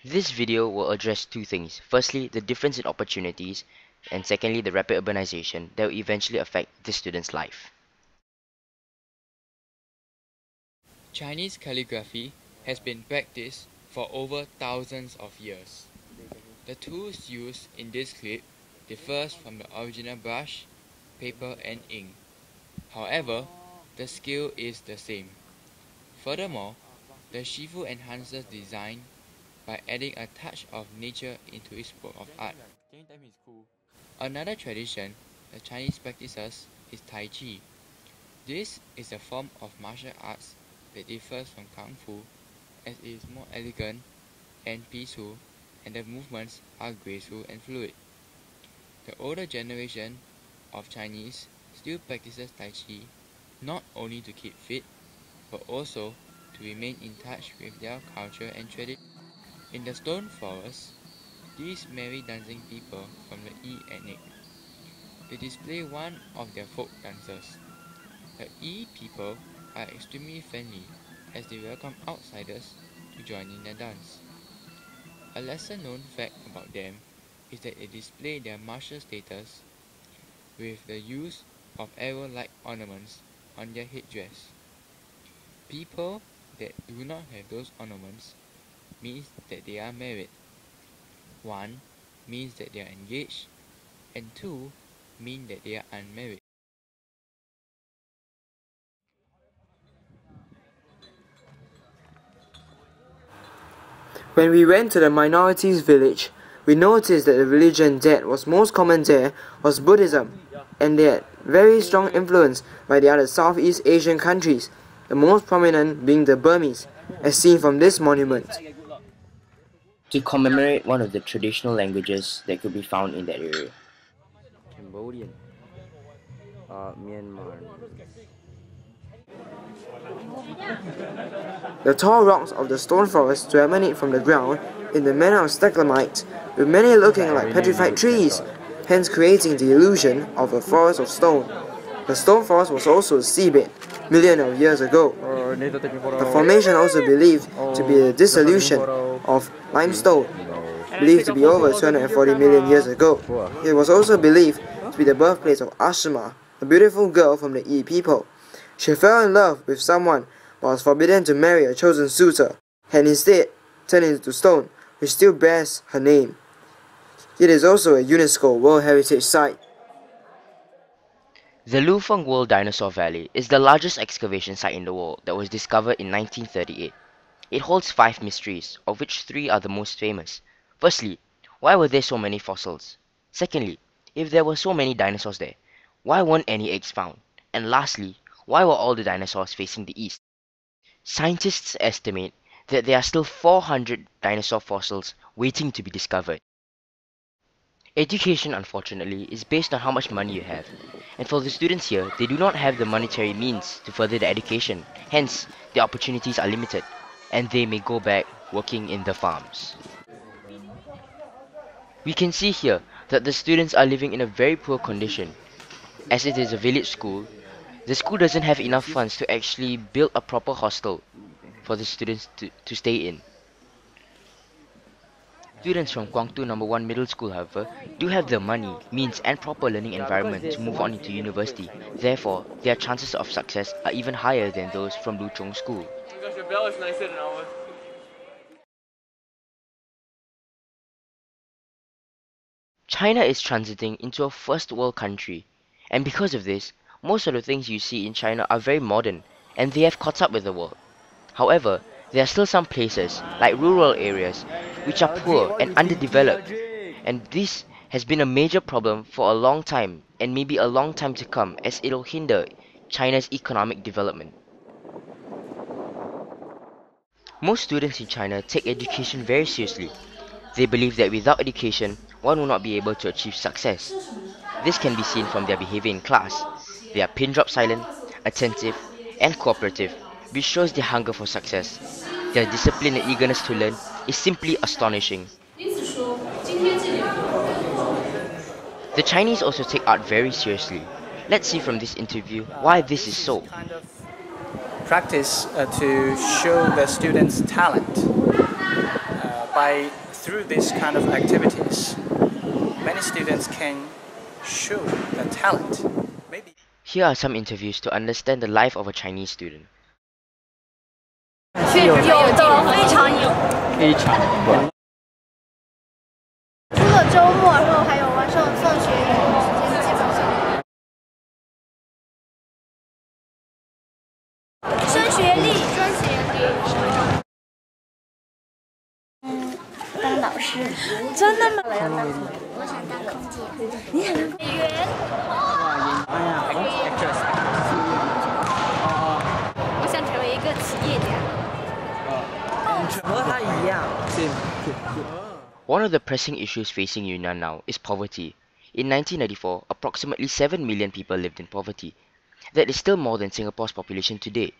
This video will address two things. Firstly, the difference in opportunities, and secondly, the rapid urbanization that will eventually affect the student's life. Chinese calligraphy has been practiced for over thousands of years. The tools used in this clip differs from the original brush, paper and ink. However, the skill is the same. Furthermore, the Shifu enhances design by adding a touch of nature into its work of art. Another tradition the Chinese practices is Tai Chi. This is a form of martial arts that differs from Kung Fu as it is more elegant and peaceful, and the movements are graceful and fluid. The older generation of Chinese still practices Tai Chi not only to keep fit, but also to remain in touch with their culture and tradition. In the stone forest, these merry dancing people from the Yi ethnic, they display one of their folk dances. The Yi people are extremely friendly as they welcome outsiders to join in their dance. A lesser known fact about them is that they display their martial status with the use of arrow-like ornaments on their headdress. People that do not have those ornaments means that they are married. 1 means that they are engaged, and 2 mean that they are unmarried. When we went to the minorities village, we noticed that the religion that was most common there was Buddhism, and they had very strong influence by the other Southeast Asian countries, the most prominent being the Burmese, as seen from this monument. To commemorate one of the traditional languages that could be found in that area. Cambodian, Myanmar. The tall rocks of the stone forest to emanate from the ground in the manner of stalagmites, with many looking like petrified trees, hence creating the illusion of a forest of stone. The stone forest was also a seabed, millions of years ago. The formation also believed to be a dissolution of limestone, believed to be over 240 million years ago. It was also believed to be the birthplace of Ashima, a beautiful girl from the Yi people. She fell in love with someone but was forbidden to marry a chosen suitor, and instead turned into stone, which still bears her name. It is also a UNESCO World Heritage Site. The Lufeng World Dinosaur Valley is the largest excavation site in the world that was discovered in 1938. It holds 5 mysteries, of which 3 are the most famous. Firstly, why were there so many fossils? Secondly, if there were so many dinosaurs there, why weren't any eggs found? And lastly, why were all the dinosaurs facing the east? Scientists estimate that there are still 400 dinosaur fossils waiting to be discovered. Education, unfortunately, is based on how much money you have. And for the students here, they do not have the monetary means to further their education. Hence, the opportunities are limited, and they may go back working in the farms. We can see here that the students are living in a very poor condition. As it is a village school, the school doesn't have enough funds to actually build a proper hostel for the students to stay in. Students from Guangtu No. 1 Middle School, however, do have the money, means and proper learning environment to move on into university. Therefore, their chances of success are even higher than those from Luchong School. China is transiting into a first world country, and because of this, most of the things you see in China are very modern, and they have caught up with the world. However, there are still some places, like rural areas, which are poor and underdeveloped, and this has been a major problem for a long time, and maybe a long time to come, as it'll hinder China's economic development. Most students in China take education very seriously. They believe that without education, one will not be able to achieve success. This can be seen from their behavior in class. They are pin drop silent, attentive, and cooperative, which shows their hunger for success. Their discipline and eagerness to learn is simply astonishing. The Chinese also take art very seriously. Let's see from this interview why this is so. Practice to show the students' talent. Through this kind of activities, many students can show their talent. Maybe. Here are some interviews to understand the life of a Chinese student. 有的，非常有。非常。除了周末，然后还有晚上放学以后时间，基本上。升学历，升学历。当老师。真的吗？我想当空姐。你想当演员？我想成为一个企业家。和他一样。 One of the pressing issues facing Yunnan now is poverty. In 1994, approximately 7 million people lived in poverty. That is still more than Singapore's population today.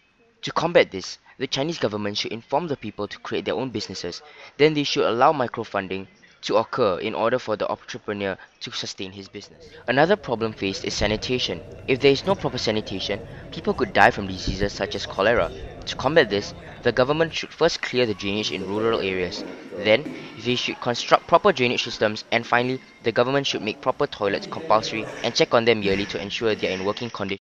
To combat this, the Chinese government should inform the people to create their own businesses. Then they should allow microfunding to occur in order for the entrepreneur to sustain his business. Another problem faced is sanitation. If there is no proper sanitation, people could die from diseases such as cholera. To combat this, the government should first clear the drainage in rural areas. Then, they should construct proper drainage systems, and finally, the government should make proper toilets compulsory and check on them yearly to ensure they are in working condition.